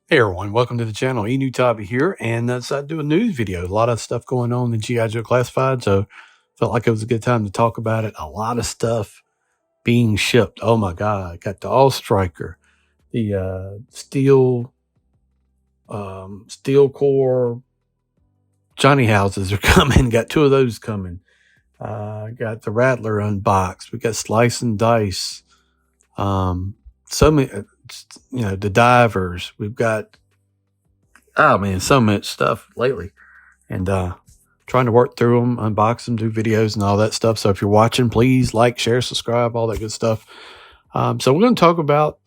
Hey everyone, welcome to the channel. Enewtabie here, and I do a news video. A lot of stuff going on in the G.I. Joe Classified, so felt like it was a good time to talk about it. A lot of stuff being shipped. Oh my God, got the All Striker, the steel core Johnny houses are coming. Got two of those coming. Got the Rattler unboxed. We got Slice and Dice. So many, the divers. We've got, oh man, so much stuff lately, and trying to work through them, unbox them, do videos and all that stuff. So if you're watching, please like, share, subscribe, all that good stuff. So we're going to talk about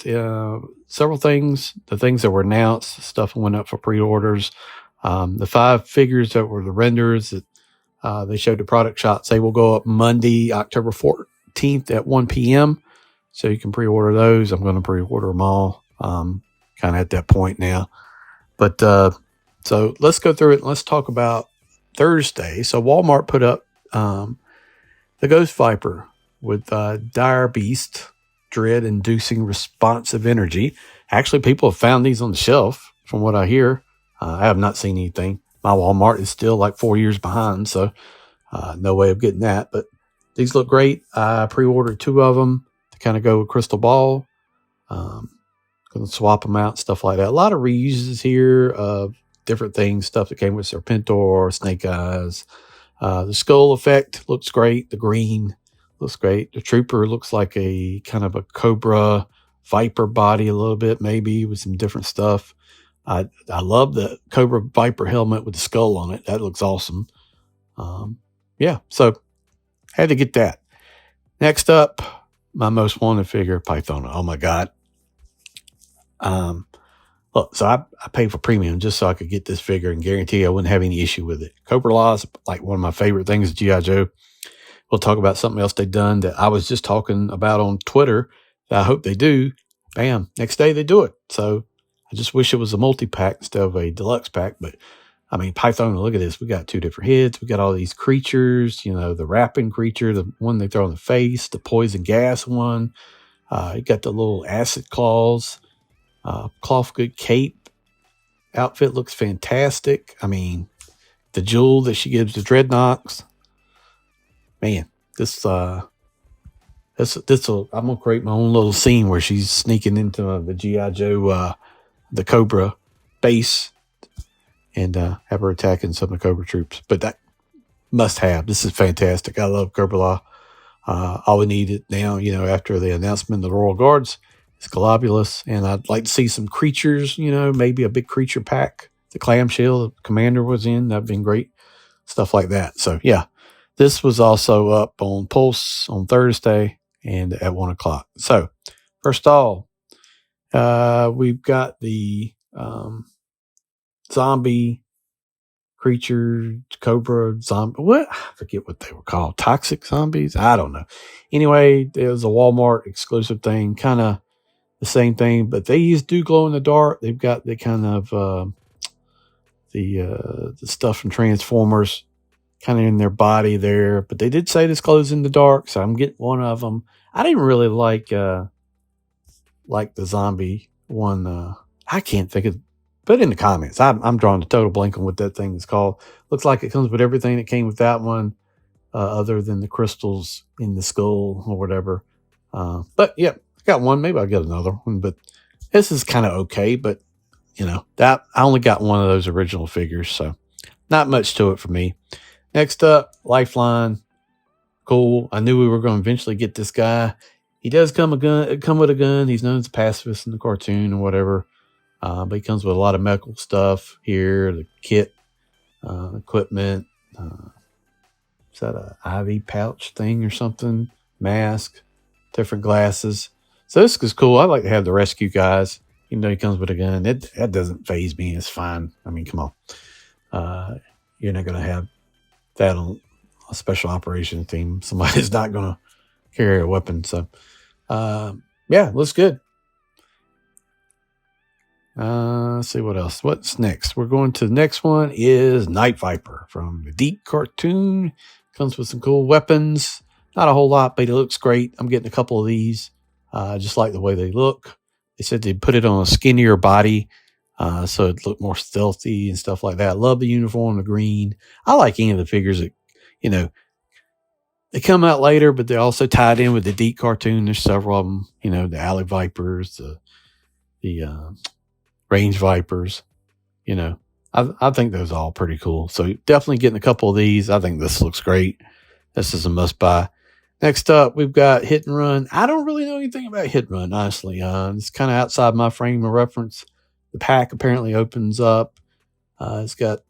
several things, the things that were announced, stuff that went up for pre-orders, the 5 figures that were the renders that they showed the product shots. They will go up Monday, October 14th at 1 p.m. So you can pre-order those. I'm going to pre-order them all, kind of at that point now. But so let's go through it and let's talk about Thursday. So Walmart put up the Ghost Viper with Dire Beast, dread-inducing responsive energy. Actually, people have found these on the shelf, from what I hear. I have not seen anything. My Walmart is still like 4 years behind, so no way of getting that. But these look great. I pre-ordered 2 of them to kind of go with Crystal Ball. Going to swap them out, stuff like that. A lot of reuses here of different things, stuff that came with Serpentor, Snake Eyes. The skull effect looks great. The green looks great. The Trooper looks like a kind of a Cobra Viper body a little bit, maybe, with some different stuff. I love the Cobra Viper helmet with the skull on it. That looks awesome. Yeah, so had to get that. Next up, my most wanted figure, Python. Oh my God. Look, so I paid for premium just so I could get this figure and guarantee I wouldn't have any issue with it. Cobra Law is like one of my favorite things at G.I. Joe. We'll talk about something else they've done that I was just talking about on Twitter that I hope they do. Bam, next day they do it. So I just wish it was a multi-pack instead of a deluxe pack. But I mean, Python, look at this. We got 2 different heads. We got all these creatures, the wrapping creature, the one they throw in the face, the poison gas one. You got the little acid claws. Cloth Good Cape outfit looks fantastic. I mean, the jewel that she gives to Dreadnoks. Man, I'm gonna create my own little scene where she's sneaking into the G.I. Joe, the Cobra base, and have her attacking some of the Cobra troops. But that must have. This is fantastic. I love Cobra Law. All we need now, after the announcement of the Royal Guards, is Globulus, and I'd like to see some creatures, maybe a big creature pack. The clamshell the commander was in, that'd been great. Stuff like that. So yeah, this was also up on Pulse on Thursday and at 1 o'clock. So first of all, we've got the zombie creature, Cobra zombie. What? I forget what they were called. Toxic zombies? I don't know. Anyway, it was a Walmart exclusive thing, kind of the same thing, but these do glow in the dark. They've got the kind of the stuff from Transformers kind of in their body there, but they did say this glows in the dark, so I'm getting one of them. I didn't really like the zombie one. I can't think of. Put in the comments. I'm drawing a total blank on what that thing is called. Looks like it comes with everything that came with that one, other than the crystals in the skull or whatever. But yeah, I got one. Maybe I'll get another one. But this is kind of okay. But that I only got one of those original figures, so not much to it for me. Next up, Lifeline. Cool. I knew we were going to eventually get this guy. He does come with a gun. He's known as a pacifist in the cartoon or whatever. But he comes with a lot of medical stuff here, the kit, equipment. Is that a IV pouch thing or something? Mask, different glasses. So this is cool. I like to have the rescue guys, even though he comes with a gun. That doesn't faze me. It's fine. I mean, come on. You're not going to have that on a special operations team. Somebody's not going to carry a weapon. So, yeah, looks good. Let's see what else. What's next? We're going to the next one is Night Viper from the Deep cartoon. Comes with some cool weapons. Not a whole lot, but it looks great. I'm getting a couple of these. Just like the way they look. They said they put it on a skinnier body So it looked more stealthy and stuff like that. I love the uniform, the green. I like any of the figures that, you know, they come out later, but they're also tied in with the Deep cartoon. There's several of them, you know, the Alley Vipers, the Range Vipers, you know. I think those are all pretty cool. So definitely getting a couple of these. I think this looks great. This is a must buy. Next up, we've got Hit and Run. I don't really know anything about Hit and Run, honestly. It's kind of outside my frame of reference. The pack apparently opens up. It's got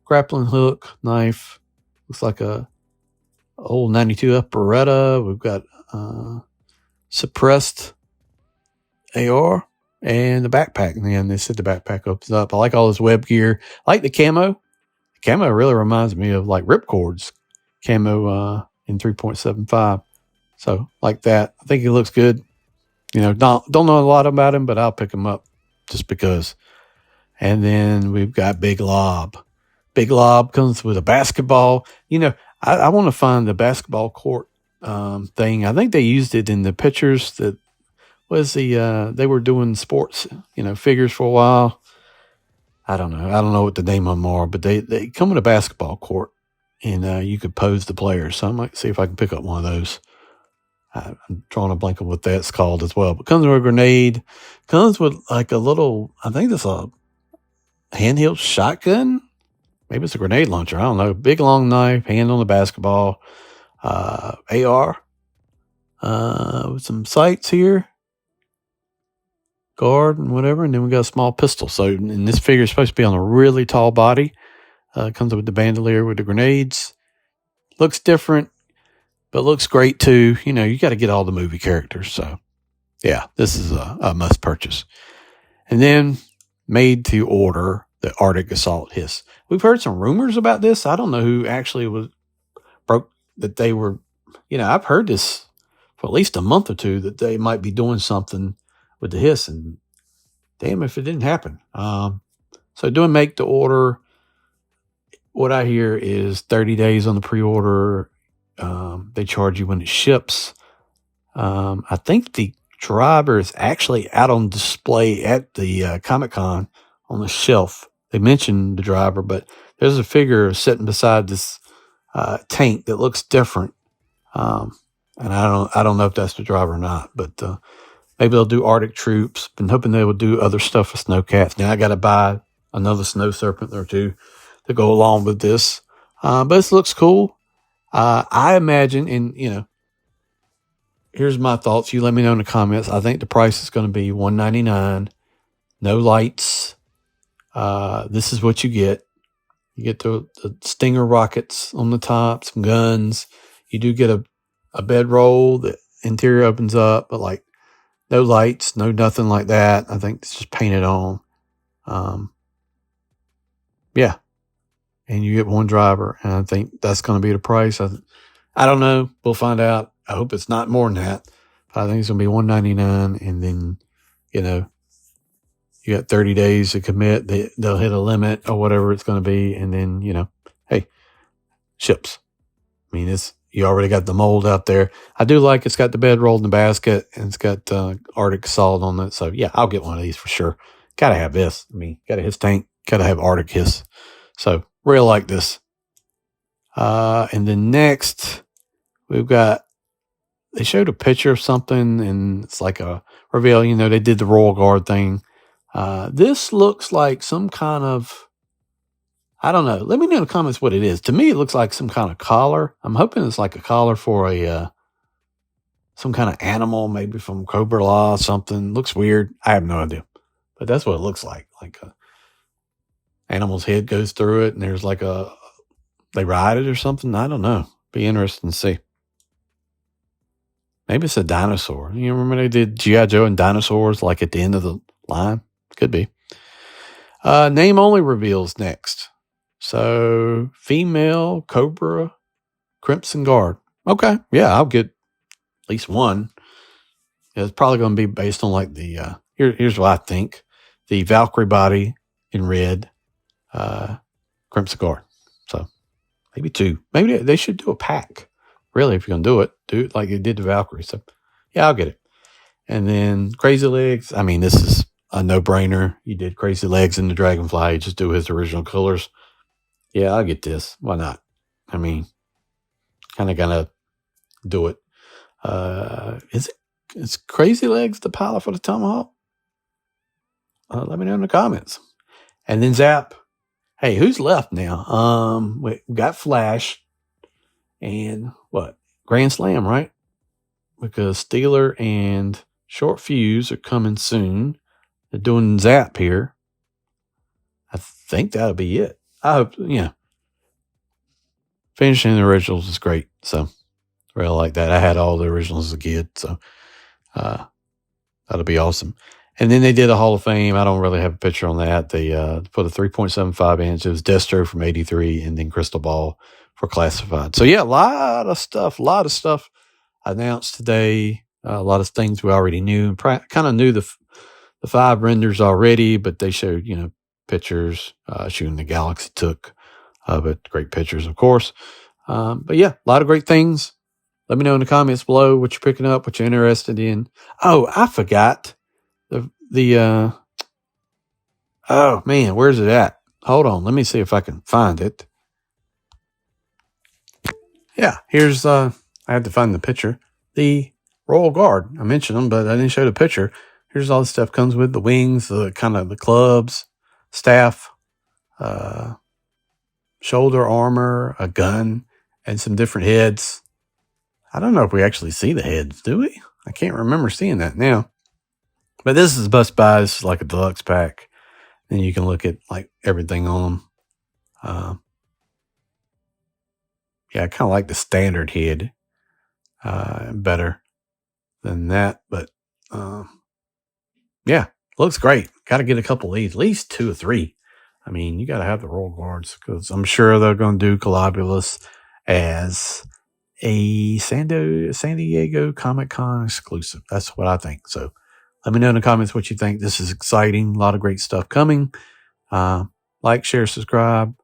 grappling hook, knife. Looks like a old 92 Beretta. We've got suppressed AR and the backpack. And then they said the backpack opens up. I like all this web gear. I like the camo. The camo really reminds me of like Ripcord's camo in 3.75. So like that. I think he looks good. You know, don't know a lot about him, but I'll pick him up just because. And then we've got Big Lob. Big Lob comes with a basketball. You know, I want to find the basketball court thing. I think they used it in the pictures that was they were doing sports, you know, figures for a while. I don't know. I don't know what the name of them are, but they come with a basketball court, and you could pose the players. So I might see if I can pick up one of those. I'm drawing a blank on what that's called as well. But comes with a grenade. Comes with like a little, I think it's a handheld shotgun. Maybe it's a grenade launcher. I don't know. Big long knife, hand on the basketball, AR, with some sights here, guard and whatever. And then we got a small pistol. So, and this figure is supposed to be on a really tall body. Comes with the bandolier with the grenades. Looks different, but looks great too. You know, you got to get all the movie characters. So, yeah, this is a must purchase. And then made to order the Arctic Assault HISS. We've heard some rumors about this. I don't know who actually broke that they were, you know, I've heard this for at least a month or two that they might be doing something with the HISS, and damn if it didn't happen. So doing make to order, what I hear is 30 days on the pre-order. They charge you when it ships. I think the driver is actually out on display at the Comic-Con on the shelf. They mentioned the driver, but there's a figure sitting beside this tank that looks different. And I don't know if that's the driver or not, but maybe they'll do Arctic Troops. Been hoping they would do other stuff with Snowcats. Now I got to buy another Snow Serpent or two to go along with this. But this looks cool. I imagine, and you know, here's my thoughts. You let me know in the comments. I think the price is going to be $199. No lights. This is what you get. You get the Stinger rockets on the top, some guns. You do get a bedroll. The interior opens up, but like no lights, no nothing like that. I think it's just painted on. Yeah. And you get one driver, and I think that's going to be the price. I don't know. We'll find out. I hope it's not more than that. But I think it's going to be $199, and then, you know, you got 30 days to commit. They'll hit a limit or whatever it's going to be, and then, you know, hey, ships. I mean, you already got the mold out there. I do like it's got the bedroll in the basket, and it's got Arctic Assault on it. So, yeah, I'll get one of these for sure. Got to have this. I mean, got a HISS tank. Got to have Arctic HISS. So, real like this. And then next, we've got, they showed a picture of something, and it's like a reveal. You know, they did the Royal Guard thing. This looks like some kind of, I don't know. Let me know in the comments what it is. To me, it looks like some kind of collar. I'm hoping it's like a collar for some kind of animal, maybe from Cobra Law or something. Looks weird. I have no idea. But that's what it looks like. Like a animal's head goes through it, and there's like they ride it or something. I don't know. Be interesting to see. Maybe it's a dinosaur. You remember they did G.I. Joe and dinosaurs like at the end of the line? Could be. Name only reveals next. So, female Cobra Crimson Guard. Okay. Yeah, I'll get at least one. It's probably going to be based on like the, here's what I think. The Valkyrie body in red, Crimson Guard. So, maybe two. Maybe they should do a pack. Really, if you're going to do it like they did the Valkyrie. So, yeah, I'll get it. And then Crazy Legs. I mean, this is a no-brainer. You did Crazy Legs in the Dragonfly. You just do his original colors. Yeah, I'll get this. Why not? I mean, kind of gonna do it. Is Crazy Legs the pilot for the Tomahawk? Let me know in the comments. And then Zap. Hey, who's left now? We got Flash and what? Grand Slam, right? Because Steeler and Short Fuse are coming soon. They're doing Zap here. I think that'll be it. I hope, finishing the originals is great. So, really like that. I had all the originals as a kid. So, that'll be awesome. And then they did a Hall of Fame. I don't really have a picture on that. They put a 3.75 inch. It was Destro from 83 and then Crystal Ball for Classified. So, yeah, a lot of stuff announced today. A lot of things we already knew. Kind of knew the 5 renders already, but they showed, pictures shooting the Galaxy took of it. Great pictures, of course. But, yeah, a lot of great things. Let me know in the comments below what you're picking up, what you're interested in. Oh, I forgot. Oh man, where's it at? Hold on, let me see if I can find it. Yeah, here's I had to find the picture. The Royal Guard. I mentioned them, but I didn't show the picture. Here's all the stuff comes with the wings, the kind of the clubs, staff, shoulder armor, a gun, and some different heads. I don't know if we actually see the heads, do we? I can't remember seeing that now. But this is Best Buy. This is like a deluxe pack. And you can look at like everything on them. Yeah, I kind of like the standard head better than that. But yeah, looks great. Got to get a couple of these, at least 2 or 3. I mean, you got to have the Royal Guards because I'm sure they're going to do Collobulus as a San Diego Comic-Con exclusive. That's what I think. So let me know in the comments what you think. This is exciting. A lot of great stuff coming. Like, share, subscribe,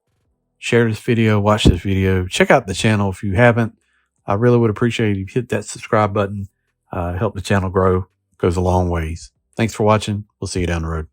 share this video, watch this video. Check out the channel if you haven't. I really would appreciate if you hit that subscribe button. Help the channel grow. Goes a long ways. Thanks for watching. We'll see you down the road.